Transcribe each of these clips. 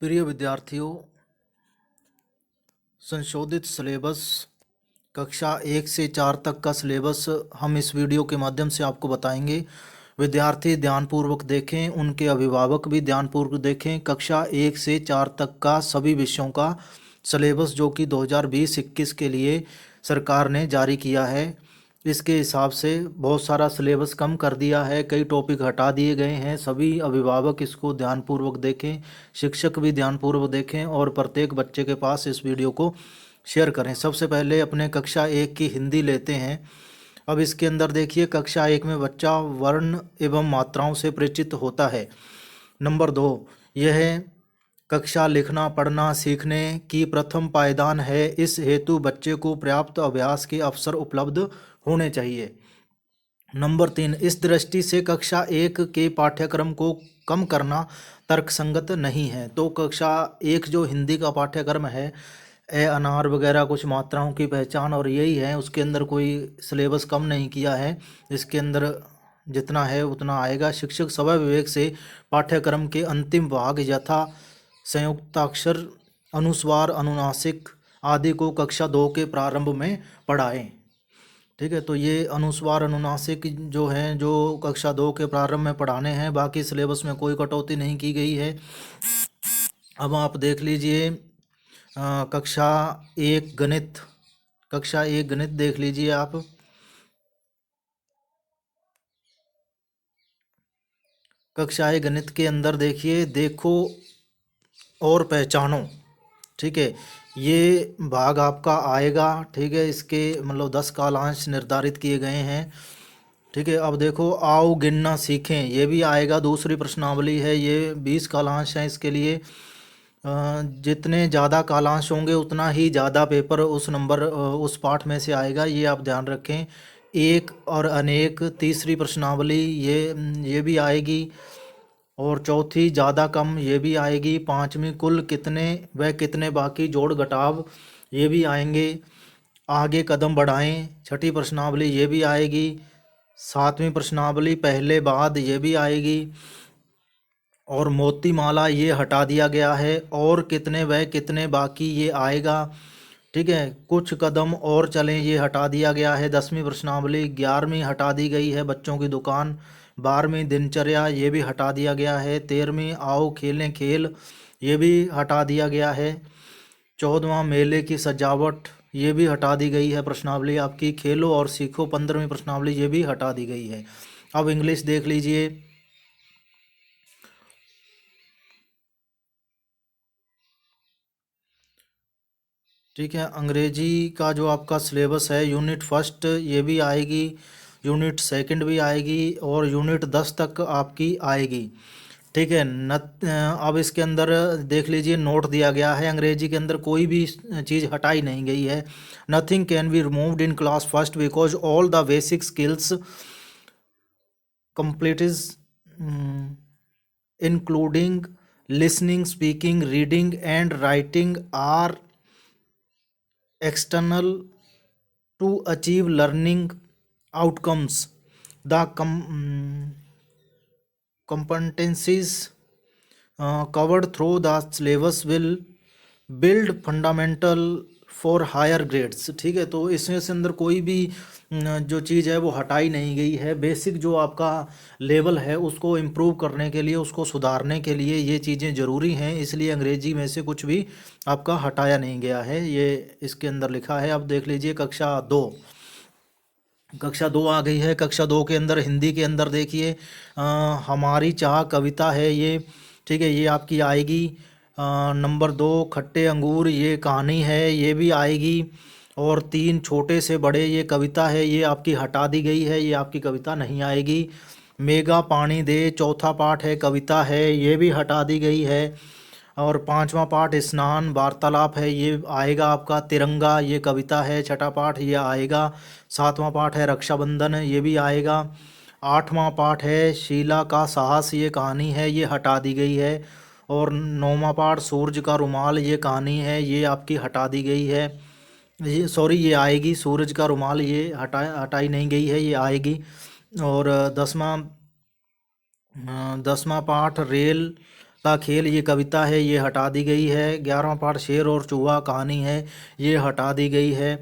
प्रिय विद्यार्थियों, संशोधित सिलेबस कक्षा 1 से 4 तक का सिलेबस हम इस वीडियो के माध्यम से आपको बताएंगे। विद्यार्थी ध्यानपूर्वक देखें, उनके अभिभावक भी ध्यानपूर्वक देखें। कक्षा 1 से 4 तक का सभी विषयों का सिलेबस जो कि 2020-21 के लिए सरकार ने जारी किया है, इसके हिसाब से बहुत सारा सिलेबस कम कर दिया है, कई टॉपिक हटा दिए गए हैं। सभी अभिभावक इसको ध्यानपूर्वक देखें, शिक्षक भी ध्यानपूर्वक देखें और प्रत्येक बच्चे के पास इस वीडियो को शेयर करें। सबसे पहले अपने कक्षा 1 की हिंदी लेते हैं। अब इसके अंदर देखिए, कक्षा 1 में बच्चा वर्ण एवं मात्राओं से परिचित होता है। नंबर 2, यह कक्षा लिखना पढ़ना सीखने की प्रथम पायदान है। इस हेतु बच्चे को पर्याप्त अभ्यास के अवसर उपलब्ध होने चाहिए। नंबर 3, इस दृष्टि से कक्षा 1 के पाठ्यक्रम को कम करना तर्कसंगत नहीं है। तो कक्षा 1 जो हिंदी का पाठ्यक्रम है, ए अनार वगैरह कुछ मात्राओं की पहचान और यही है, उसके अंदर कोई सिलेबस कम नहीं किया है। इसके अंदर जितना है उतना आएगा। शिक्षक स्वय विवेक से पाठ्यक्रम के अंतिम भाग यथा संयुक्ताक्षर, अनुस्वार, अनुनासिक आदि को कक्षा 2 के प्रारंभ में पढ़ाएं। ठीक है, तो ये अनुस्वार अनुनासिक जो हैं, जो कक्षा 2 के प्रारंभ में पढ़ाने हैं। बाकी सिलेबस में कोई कटौती नहीं की गई है। अब आप देख लीजिए, कक्षा 1 गणित, कक्षा 1 गणित देख लीजिए आप। कक्षा 1 गणित के अंदर देखिए, देखो और पहचानो। ठीक है, ये भाग आपका आएगा। ठीक है, इसके मतलब 10 कालांश निर्धारित किए गए हैं। ठीक है, अब देखो, आओ गिनना सीखें, ये भी आएगा। दूसरी प्रश्नावली है, ये 20 कालांश हैं इसके लिए। जितने ज़्यादा कालांश होंगे उतना ही ज़्यादा पेपर उस नंबर उस पाठ में से आएगा, ये आप ध्यान रखें। एक और अनेक, तीसरी प्रश्नावली ये भी आएगी। और चौथी ज़्यादा कम, ये भी आएगी। पांचवी कुल कितने व कितने बाकी जोड़ घटाव, ये भी आएंगे। आगे कदम बढ़ाएं, छठी प्रश्नावली ये भी आएगी। सातवीं प्रश्नावली पहले बाद, ये भी आएगी। और मोतीमाला ये हटा दिया गया है। और कितने व कितने बाकी, ये आएगा। ठीक है, कुछ कदम और चलें, ये हटा दिया गया है। 10वीं प्रश्नावली। 11वीं हटा दी गई है, बच्चों की दुकान। 12वीं दिनचर्या, ये भी हटा दिया गया है। 13वीं आओ खेलें खेल, ये भी हटा दिया गया है। 14वां मेले की सजावट, ये भी हटा दी गई है प्रश्नावली आपकी। खेलो और सीखो, 15वीं प्रश्नावली, ये भी हटा दी गई है। अब इंग्लिश देख लीजिए। ठीक है, अंग्रेजी का जो आपका सिलेबस है, यूनिट फर्स्ट ये भी आएगी, यूनिट सेकंड भी आएगी और यूनिट 10 तक आपकी आएगी। ठीक है, अब इसके अंदर देख लीजिए, नोट दिया गया है। अंग्रेजी के अंदर कोई भी चीज़ हटाई नहीं गई है। Nothing can be removed in class first because all the basic skills complete including listening, speaking, reading and writing are external to achieve learning outcomes. The competencies covered through the syllabus will build fundamental for higher grades. ठीक है, तो इसमें से अंदर कोई भी जो चीज़ है वो हटाई नहीं गई है। बेसिक जो आपका लेवल है उसको इम्प्रूव करने के लिए, उसको सुधारने के लिए ये चीज़ें ज़रूरी हैं, इसलिए अंग्रेजी में से कुछ भी आपका हटाया नहीं गया है, ये इसके अंदर लिखा है। अब देख लीजिए कक्षा 2, कक्षा 2 आ गई है। कक्षा 2 के अंदर हिंदी के अंदर देखिए, हमारी चाह कविता है ये। ठीक है, ये आपकी आएगी। नंबर 2, खट्टे अंगूर, ये कहानी है, ये भी आएगी। और 3, छोटे से बड़े, ये कविता है, ये आपकी हटा दी गई है, ये आपकी कविता नहीं आएगी। मेघा पानी दे, चौथा पाठ है, कविता है, ये भी हटा दी गई है। और 5वां पाठ स्नान वार्तालाप है, ये आएगा आपका। तिरंगा, ये कविता है, छठा पाठ ये आएगा। 7वां पाठ है रक्षाबंधन, ये भी आएगा। 8वां पाठ है शीला का साहस, ये कहानी है, ये हटा दी गई है। और 9वां पाठ सूरज का रुमाल, ये कहानी है, ये आपकी हटा दी गई है। ये सॉरी, ये आएगी। सूरज का रुमाल ये हटाई नहीं गई है, ये आएगी। और 10वां पाठ रेल का खेल ये कविता है, ये हटा दी गई है। 11वां पाठ शेर और चूहा कहानी है, ये हटा दी गई है।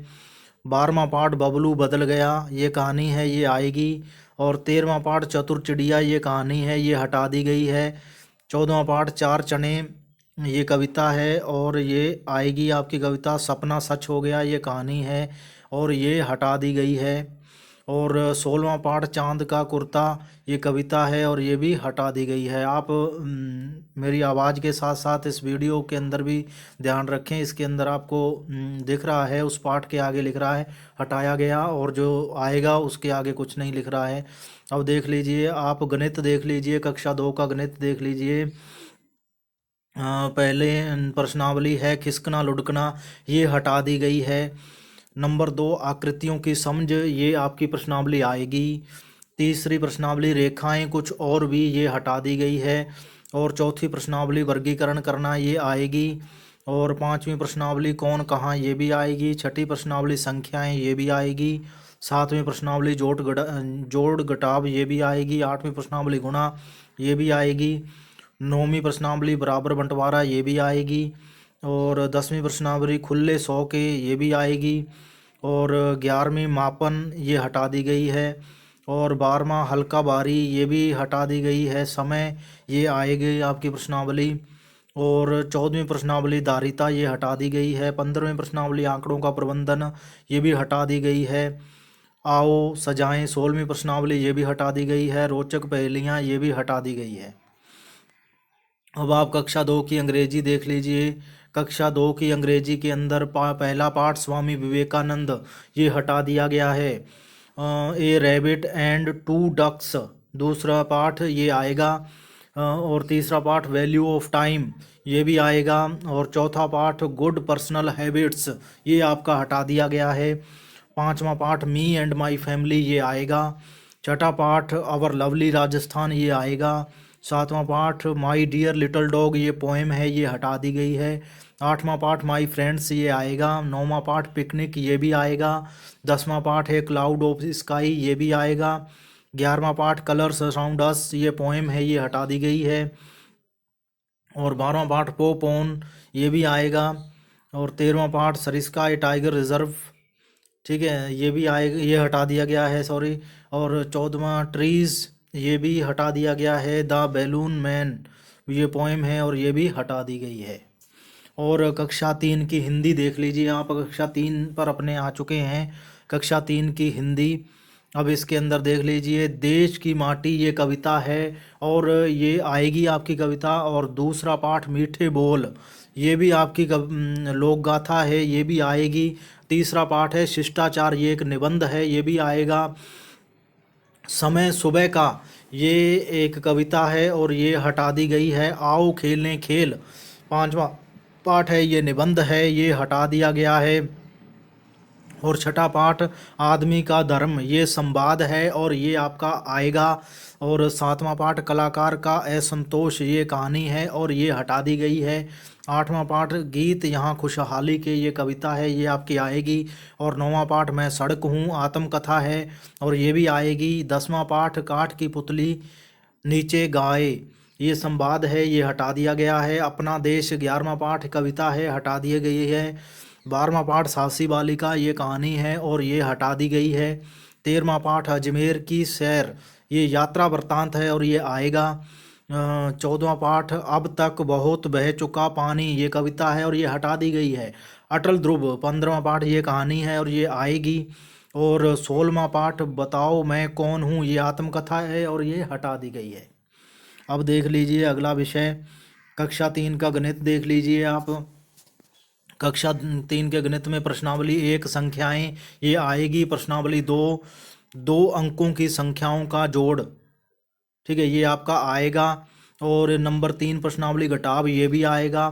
12वां पाठ बबलू बदल गया, ये कहानी है, ये आएगी। और 13वां पाठ चतुर चिड़िया, ये कहानी है, ये हटा दी गई है। 14वां पाठ चार चने, ये कविता है और ये आएगी आपकी कविता। सपना सच हो गया, ये कहानी है और ये हटा दी गई है। और 16वां पाठ चांद का कुर्ता, ये कविता है और ये भी हटा दी गई है। आप मेरी आवाज़ के साथ साथ इस वीडियो के अंदर भी ध्यान रखें। इसके अंदर आपको दिख रहा है उस पाठ के आगे लिख रहा है हटाया गया, और जो आएगा उसके आगे कुछ नहीं लिख रहा है। अब देख लीजिए, आप गणित देख लीजिए, कक्षा 2 का गणित देख लीजिए। पहले प्रश्नावली है खिसकना लुढ़कना, ये हटा दी गई है। नंबर 2 आकृतियों की समझ, ये आपकी प्रश्नावली आएगी। तीसरी प्रश्नावली रेखाएं कुछ और भी, ये हटा दी गई है। और चौथी प्रश्नावली वर्गीकरण करना, ये आएगी। और पांचवी प्रश्नावली कौन कहाँ, ये भी आएगी। छठी प्रश्नावली संख्याएं, ये भी आएगी। सातवीं प्रश्नावली जोड़ घटाव, ये भी आएगी। आठवीं प्रश्नावली गुणा, ये भी आएगी। नौवीं प्रश्नावली बराबर बंटवारा, ये भी आएगी। और 10वीं प्रश्नावली खुले 100 के, ये भी आएगी। और 11वीं मापन, ये हटा दी गई है। और 12वां हल्का भारी, ये भी हटा दी गई है। समय, ये आएगी आपकी प्रश्नावली। और 14वीं प्रश्नावली धारिता, ये हटा दी गई है। 15वीं प्रश्नावली आंकड़ों का प्रबंधन, ये भी हटा दी गई है। आओ सजाएं, 16वीं प्रश्नावली, ये भी हटा दी गई है। रोचक पहेलियाँ, ये भी हटा दी गई है। अब आप कक्षा 2 की अंग्रेजी देख लीजिए। कक्षा 2 की अंग्रेजी के अंदर पहला पाठ स्वामी विवेकानंद, ये हटा दिया गया है। ए रैबिट एंड टू डक्स, दूसरा पाठ ये आएगा। और तीसरा पाठ वैल्यू ऑफ टाइम, ये भी आएगा। और चौथा पाठ गुड पर्सनल हैबिट्स, ये आपका हटा दिया गया है। पांचवा पाठ मी एंड माय फैमिली, ये आएगा। छठा पाठ अवर लवली राजस्थान, ये आएगा। सातवां पाठ माय डियर लिटिल डॉग, ये पोएम है, ये हटा दी गई है। आठवां पाठ माय फ्रेंड्स, ये आएगा। नौवां पाठ पिकनिक, ये भी आएगा। 10वां पाठ है क्लाउड ऑफ स्काई, ये भी आएगा। 11वां पाठ कलर्स अराउंड अस, ये पोएम है, ये हटा दी गई है। और 12वां पाठ पोप ऑन, ये भी आएगा। और 13वां पाठ सरिस्का ए टाइगर रिजर्व, ठीक है, ये भी आएगा, ये हटा दिया गया है, सॉरी। और 14वां ट्रीज, ये भी हटा दिया गया है। द बैलून मैन, ये पोएम है और ये भी हटा दी गई है। और कक्षा 3 की हिंदी देख लीजिए आप, कक्षा 3 पर अपने आ चुके हैं। कक्षा 3 की हिंदी, अब इसके अंदर देख लीजिए देश की माटी, ये कविता है और ये आएगी आपकी कविता। और दूसरा पाठ मीठे बोल, ये भी आपकी लोक गाथा है, ये भी आएगी। तीसरा पाठ है शिष्टाचार, ये एक निबंध है, ये भी आएगा। समय सुबह का, ये एक कविता है और ये हटा दी गई है। आओ खेलें खेल, पांचवा पाठ है, ये निबंध है, ये हटा दिया गया है। और छठा पाठ आदमी का धर्म, ये संवाद है और ये आपका आएगा। और सातवां पाठ कलाकार का असंतोष, ये कहानी है और ये हटा दी गई है। आठवां पाठ गीत यहाँ खुशहाली के, ये कविता है, ये आपकी आएगी। और नौवां पाठ मैं सड़क हूँ, आत्मकथा है और ये भी आएगी। 10वां पाठ काठ की पुतली नीचे गाए, ये संवाद है, ये हटा दिया गया है। अपना देश 11वां पाठ कविता है, हटा दी गई है। 12वां पाठ साहसी बालिका, ये कहानी है और ये हटा दी गई है। 13वां पाठ अजमेर की सैर, ये यात्रा वृत्तांत है और ये आएगा। 14वां पाठ अब तक बहुत बह चुका पानी, ये कविता है और ये हटा दी गई है। अटल ध्रुव 15वां पाठ, ये कहानी है और ये आएगी। और 16वां पाठ बताओ मैं कौन हूँ, ये आत्मकथा है और ये हटा दी गई है। अब देख लीजिए अगला विषय, कक्षा 3 का गणित देख लीजिए आप। कक्षा 3 के गणित में प्रश्नावली 1 संख्याएं, ये आएगी। प्रश्नावली 2 दो अंकों की संख्याओं का जोड़, ठीक है, ये आपका आएगा। और नंबर 3 प्रश्नावली घटाव, ये भी आएगा।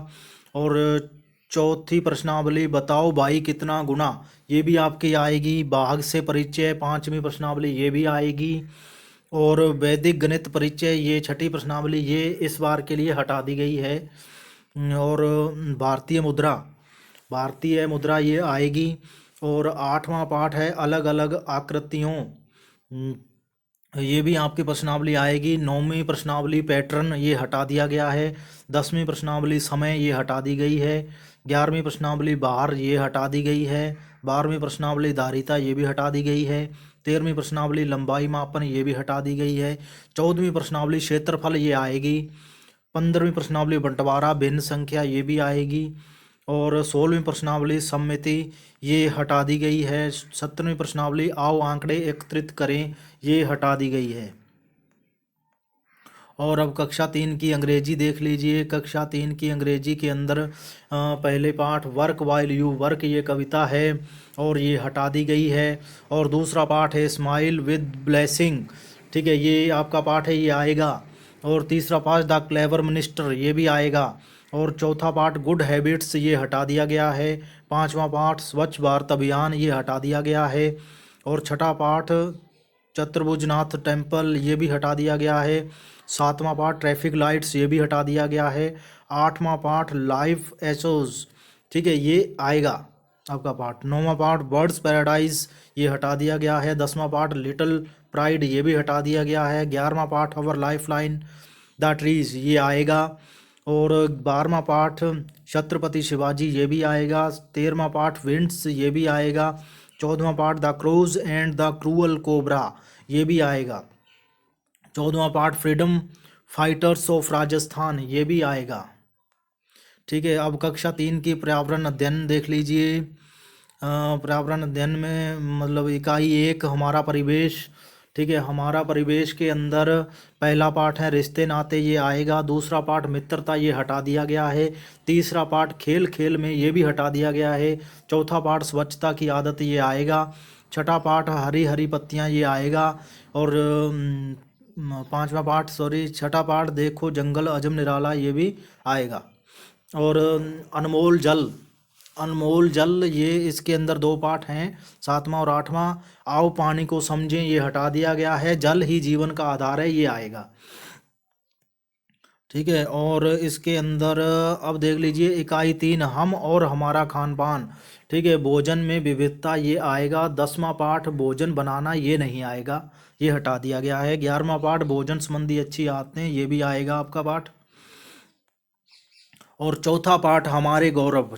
और चौथी प्रश्नावली बताओ भाई कितना गुना, ये भी आपकी आएगी। भाग से परिचय 5वीं प्रश्नावली, ये भी आएगी। और वैदिक गणित परिचय, ये छठी प्रश्नावली, ये इस बार के लिए हटा दी गई है। और भारतीय मुद्रा ये आएगी। और 8वां पाठ है अलग अलग आकृतियों ये भी आपकी प्रश्नावली आएगी। 9वीं प्रश्नावली पैटर्न ये हटा दिया गया है। 10वीं प्रश्नावली समय ये हटा दी गई है। 11वीं प्रश्नावली बाहर ये हटा दी गई है। 12वीं प्रश्नावली धारिता ये भी हटा दी गई है। 13वीं प्रश्नावली लंबाई मापन ये भी हटा दी गई है। 14वीं प्रश्नावली क्षेत्रफल ये आएगी। 15वीं प्रश्नावली बंटवारा भिन्न संख्या ये भी आएगी। और 16वीं प्रश्नावली सम्मिति ये हटा दी गई है। 17वीं प्रश्नावली आओ आंकड़े एकत्रित करें ये हटा दी गई है। और अब कक्षा 3 की अंग्रेजी देख लीजिए। कक्षा 3 की अंग्रेजी के अंदर पहले पाठ वर्क वाइल यू वर्क ये कविता है और ये हटा दी गई है। और दूसरा पाठ है स्माइल विद ब्लेसिंग, ठीक है, ये आपका पाठ है, ये आएगा। और तीसरा पाठ द क्लेवर मिनिस्टर ये भी आएगा। और चौथा पाठ गुड हैबिट्स ये हटा दिया गया है। पांचवा पाठ स्वच्छ भारत अभियान ये हटा दिया गया है। और छठा पाठ चतुर्भुजनाथ टेम्पल ये भी हटा दिया गया है। सातवां पाठ ट्रैफिक लाइट्स ये भी हटा दिया गया है। आठवां पाठ लाइफ एसोज, ठीक है, ये आएगा आपका पाठ। नौवां पाठ बर्ड्स पैराडाइज ये हटा दिया गया है। 10वां पाठ लिटिल प्राइड ये भी हटा दिया गया है। 11वां पाठ our life line the trees ये आएगा। और 12वां पाठ छत्रपति शिवाजी ये भी आएगा। 13वां पाठ विंड्स ये भी आएगा। 14वां पाठ the crows and the cruel cobra ये भी आएगा। 14वां पाठ फ्रीडम फाइटर्स ऑफ राजस्थान ये भी आएगा, ठीक है। अब कक्षा 3 की पर्यावरण अध्ययन देख लीजिए। पर्यावरण अध्ययन में मतलब इकाई 1 हमारा परिवेश, ठीक है, हमारा परिवेश के अंदर पहला पाठ है रिश्ते नाते ये आएगा। दूसरा पाठ मित्रता ये हटा दिया गया है। तीसरा पाठ खेल खेल में ये भी हटा दिया गया है। चौथा पाठ स्वच्छता की आदत ये आएगा। छठा पाठ हरी हरी पत्तियाँ ये आएगा। और पांचवा पाठ छठा पाठ देखो जंगल अजब निराला ये भी आएगा। और अनमोल जल ये इसके अंदर 2 पाठ हैं, 7वां और 8वां। आओ पानी को समझें ये हटा दिया गया है। जल ही जीवन का आधार है ये आएगा, ठीक है। और इसके अंदर अब देख लीजिए इकाई 3 हम और हमारा खान पान, ठीक है, भोजन में विविधता ये आएगा। 10वां पाठ भोजन बनाना ये नहीं आएगा, ये हटा दिया गया है। 11वां पाठ भोजन संबंधी अच्छी आदतें ये भी आएगा आपका पाठ। और चौथा पाठ हमारे गौरव,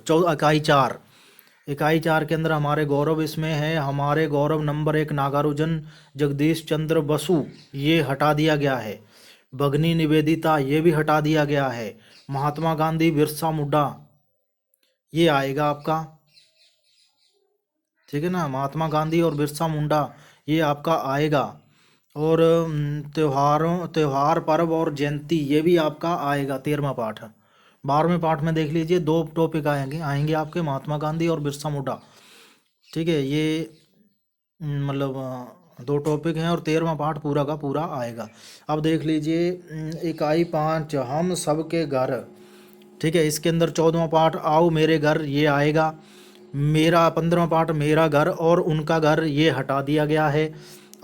इकाई 4 के अंदर हमारे गौरव इसमें है। हमारे गौरव नंबर 1 नागार्जुन जगदीश चंद्र बसु ये हटा दिया गया है। भगनी निवेदिता ये भी हटा दिया गया है। महात्मा गांधी बिरसा मुंडा ये आएगा आपका, ठीक है ना, महात्मा गांधी और बिरसा मुंडा ये आपका आएगा। और त्योहार पर्व और जयंती ये भी आपका आएगा 13वां पाठ। 12वें पाठ में देख लीजिए 2 टॉपिक आएंगे आपके, महात्मा गांधी और बिरसा मुंडा, ठीक है, ये मतलब 2 टॉपिक हैं। और 13वां पाठ पूरा का पूरा आएगा। अब देख लीजिए इकाई 5 हम सबके घर, ठीक है, इसके अंदर 14वां पाठ आओ मेरे घर ये आएगा। 15वां पाठ मेरा घर और उनका घर ये हटा दिया गया है।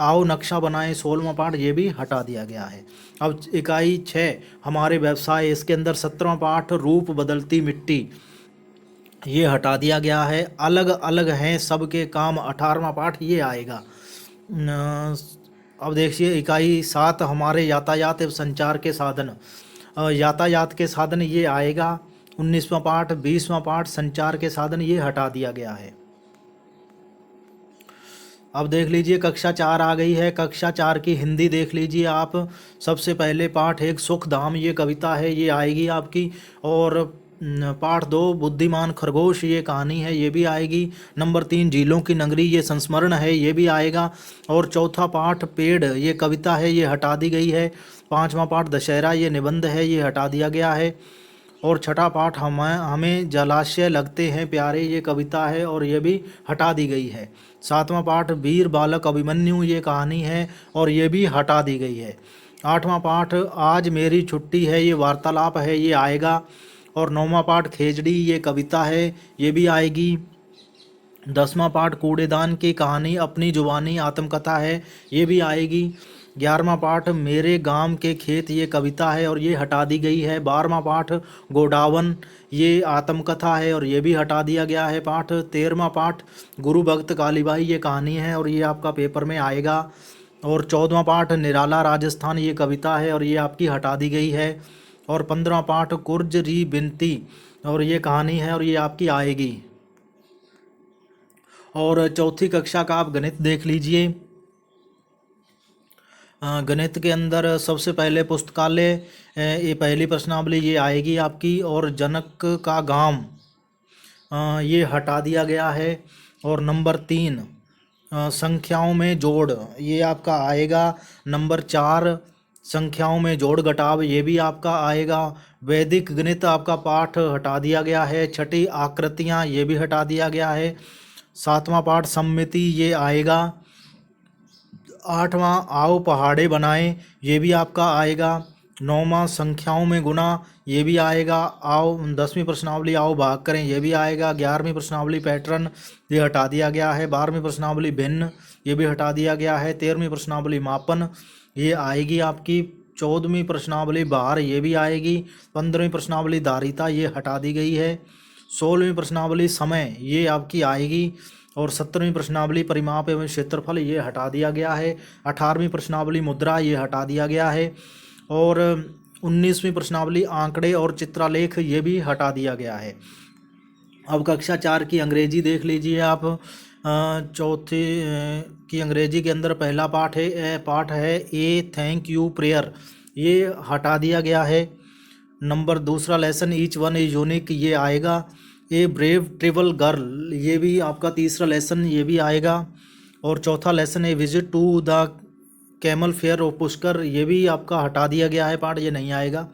आओ नक्शा बनाएं 16वां पाठ ये भी हटा दिया गया है। अब इकाई 6 हमारे व्यवसाय, इसके अंदर 17वां पाठ रूप बदलती मिट्टी ये हटा दिया गया है। अलग अलग हैं सबके काम 18वां पाठ ये आएगा। अब देखिए इकाई 7 हमारे यातायात एवं संचार के साधन, यातायात के साधन ये आएगा। 19वां पाठ 20वां पाठ संचार के साधन ये हटा दिया गया है। अब देख लीजिए कक्षा 4 आ गई है। कक्षा 4 की हिंदी देख लीजिए आप। सबसे पहले पाठ 1 सुख धाम ये कविता है ये आएगी आपकी। और पाठ 2 बुद्धिमान खरगोश ये कहानी है ये भी आएगी। नंबर 3 झीलों की नगरी ये संस्मरण है ये भी आएगा। और चौथा पाठ पेड़ ये कविता है ये हटा दी गई है। 5वां पाठ दशहरा ये निबंध है ये हटा दिया गया है। और छठा पाठ हमें जलाशय लगते हैं प्यारे ये कविता है और ये भी हटा दी गई है। 7वां पाठ वीर बालक अभिमन्यु ये कहानी है और ये भी हटा दी गई है। 8वां पाठ आज मेरी छुट्टी है ये वार्तालाप है ये आएगा। और 9वां पाठ खेजड़ी ये कविता है ये भी आएगी। 10वां पाठ कूड़ेदान की कहानी अपनी जुबानी आत्मकथा है ये भी आएगी। 11वां पाठ मेरे गांव के खेत ये कविता है और ये हटा दी गई है। 12वां पाठ गोडावन ये आत्मकथा है और ये भी हटा दिया गया है पाठ। 13वां पाठ गुरु भक्त कालीबाई ये कहानी है और ये आपका पेपर में आएगा। और 14वां पाठ निराला राजस्थान ये कविता है और ये आपकी हटा दी गई है। और 15वां पाठ कुर्ज री बिनती और ये कहानी है और ये आपकी आएगी। और चौथी कक्षा का आप गणित देख लीजिए। गणित के अंदर सबसे पहले पुस्तकालय, ये पहली प्रश्नावली ये आएगी आपकी। और जनक का गांव ये हटा दिया गया है। और नंबर 3 संख्याओं में जोड़ ये आपका आएगा। नंबर 4 संख्याओं में जोड़ घटाव ये भी आपका आएगा। वैदिक गणित आपका पाठ हटा दिया गया है। छठी आकृतियाँ ये भी हटा दिया गया है। 7वां पाठ सम्मिति ये आएगा। 8वां आओ पहाड़े बनाएं ये भी आपका आएगा। 9वां संख्याओं में गुणा ये भी आएगा। आओ 10वीं प्रश्नावली आओ भाग करें ये भी आएगा। 11वीं प्रश्नावली पैटर्न ये हटा दिया गया है। 12वीं प्रश्नावली भिन्न ये भी हटा दिया गया है। 13वीं प्रश्नावली मापन ये आएगी आपकी। 14वीं प्रश्नावली भार ये भी आएगी। 15वीं प्रश्नावली धारिता ये हटा दी गई है। 16वीं प्रश्नावली समय ये आपकी आएगी। और 17वीं प्रश्नावली परिमाप एवं क्षेत्रफल ये हटा दिया गया है। 18वीं प्रश्नावली मुद्रा ये हटा दिया गया है। और 19वीं प्रश्नावली आंकड़े और चित्रालेख ये भी हटा दिया गया है। अब कक्षा 4 की अंग्रेजी देख लीजिए आप। चौथी की अंग्रेजी के अंदर पहला पाठ है ए थैंक यू प्रेयर ये हटा दिया गया है। नंबर दूसरा lesson each one is unique ये आएगा। ए ब्रेव ट्रिबल गर्ल ये भी आपका तीसरा लेसन ये भी आएगा। और चौथा lesson a visit to the camel fair of Pushkar ये भी आपका हटा दिया गया है पाठ, ये नहीं आएगा।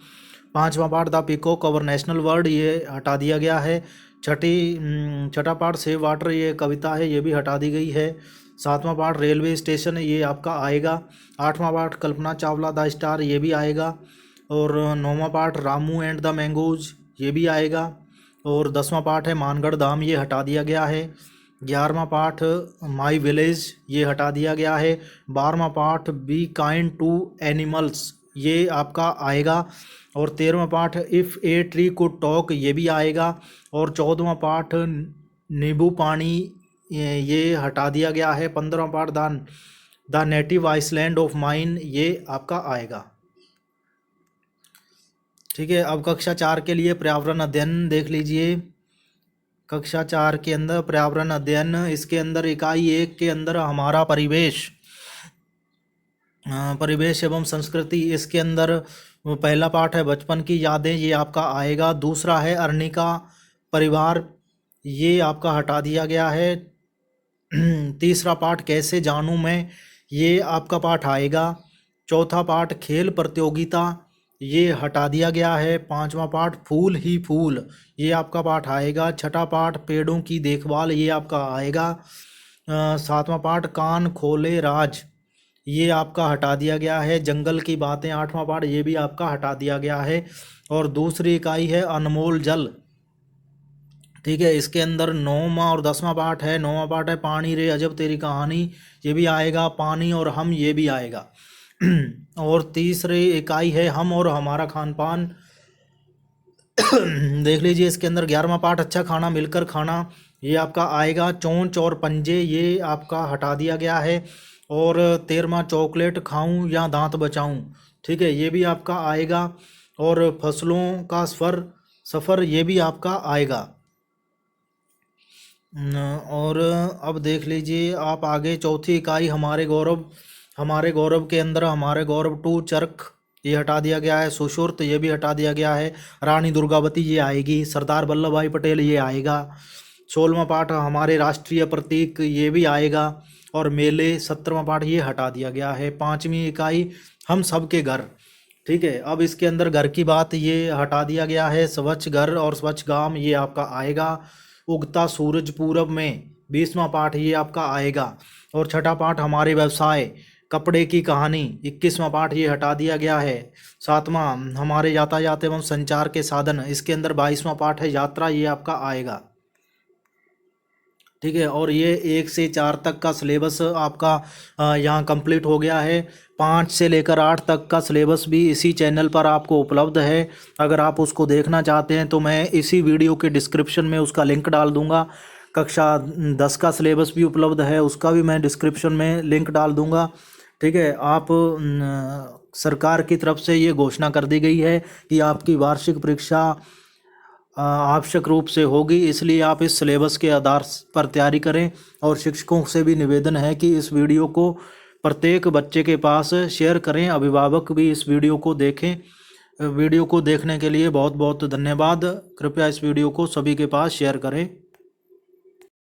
5वां पाठ the peacock our national bird ये हटा दिया गया है। छठा पाठ सेव वाटर ये कविता है ये भी हटा दी गई है। 7वां पाठ रेलवे स्टेशन ये आपका आएगा। 8वां पाठ कल्पना चावला द स्टार ये भी आएगा। और 9वां पाठ रामू एंड द मैंगोज ये भी आएगा। और 10वां पाठ है मानगढ़ धाम ये हटा दिया गया है। 11वां पाठ माई विलेज ये हटा दिया गया है। 12वां पाठ बी काइंड टू एनिमल्स ये आपका आएगा। और 13वां पाठ if a tree could talk ये भी आएगा। और 14वां पाठ नींबू पानी ये हटा दिया गया है। 15वां पाठ the native island of mine ये आपका आएगा। ठीक है, अब कक्षा 4 के लिए पर्यावरण अध्ययन देख लीजिए। कक्षा 4 के अंदर पर्यावरण अध्ययन, इसके अंदर इकाई 1 के अंदर हमारा परिवेश एवं संस्कृति, इसके अंदर पहला पाठ है बचपन की यादें ये आपका आएगा। दूसरा है अर्निका परिवार ये आपका हटा दिया गया है। तीसरा पाठ कैसे जानूं मैं ये आपका पाठ आएगा। चौथा पाठ खेल प्रतियोगिता ये हटा दिया गया है। 5वां पाठ फूल ही फूल ये आपका पाठ आएगा। छठा पाठ पेड़ों की देखभाल ये आपका आएगा। 7वां पाठ कान खोले राज ये आपका हटा दिया गया है। जंगल की बातें 8वां पाठ ये भी आपका हटा दिया गया है। और दूसरी इकाई है अनमोल जल, ठीक है, इसके अंदर 9वां और 10वां पाठ है। 9वां पाठ है पानी रे अजब तेरी कहानी ये भी आएगा। पानी और हम ये भी आएगा। और तीसरी इकाई है हम और हमारा खान पान देख लीजिए। इसके अंदर 11वां पाठ अच्छा खाना मिलकर खाना ये आपका आएगा। चोंच और पंजे ये आपका हटा दिया गया है। और 13वां चॉकलेट खाऊं या दांत बचाऊं, ठीक है, ये भी आपका आएगा। और फसलों का सफ़र ये भी आपका आएगा। और अब देख लीजिए आप आगे चौथी इकाई हमारे गौरव के अंदर हमारे गौरव 2 चरख ये हटा दिया गया है। सुश्रुत ये भी हटा दिया गया है। रानी दुर्गावती ये आएगी। सरदार वल्लभ भाई पटेल ये आएगा। 16वां पाठ हमारे राष्ट्रीय प्रतीक ये भी आएगा। और मेले 17वां पाठ ये हटा दिया गया है। 5वीं इकाई हम सबके घर, ठीक है, अब इसके अंदर घर की बात ये हटा दिया गया है। स्वच्छ घर और स्वच्छ गांव ये आपका आएगा। उगता सूरज पूरब में 20वां पाठ ये आपका आएगा। और छठा पाठ हमारे व्यवसाय कपड़े की कहानी 21वां पाठ ये हटा दिया गया है। 7वां हमारे यातायात एवं संचार के साधन, इसके अंदर 22वां पाठ है यात्रा ये आपका आएगा। ठीक है, और ये 1 से 4 तक का सिलेबस आपका यहाँ कंप्लीट हो गया है। 5 से लेकर 8 तक का सिलेबस भी इसी चैनल पर आपको उपलब्ध है। अगर आप उसको देखना चाहते हैं तो मैं इसी वीडियो के डिस्क्रिप्शन में उसका लिंक डाल दूंगा। कक्षा 10 का सिलेबस भी उपलब्ध है, उसका भी मैं डिस्क्रिप्शन में लिंक डाल दूंगा। ठीक है। आप सरकार की तरफ से ये घोषणा कर दी गई है कि आपकी वार्षिक परीक्षा आवश्यक रूप से होगी, इसलिए आप इस सिलेबस के आधार पर तैयारी करें। और शिक्षकों से भी निवेदन है कि इस वीडियो को प्रत्येक बच्चे के पास शेयर करें, अभिभावक भी इस वीडियो को देखें। वीडियो को देखने के लिए बहुत बहुत धन्यवाद। कृपया इस वीडियो को सभी के पास शेयर करें।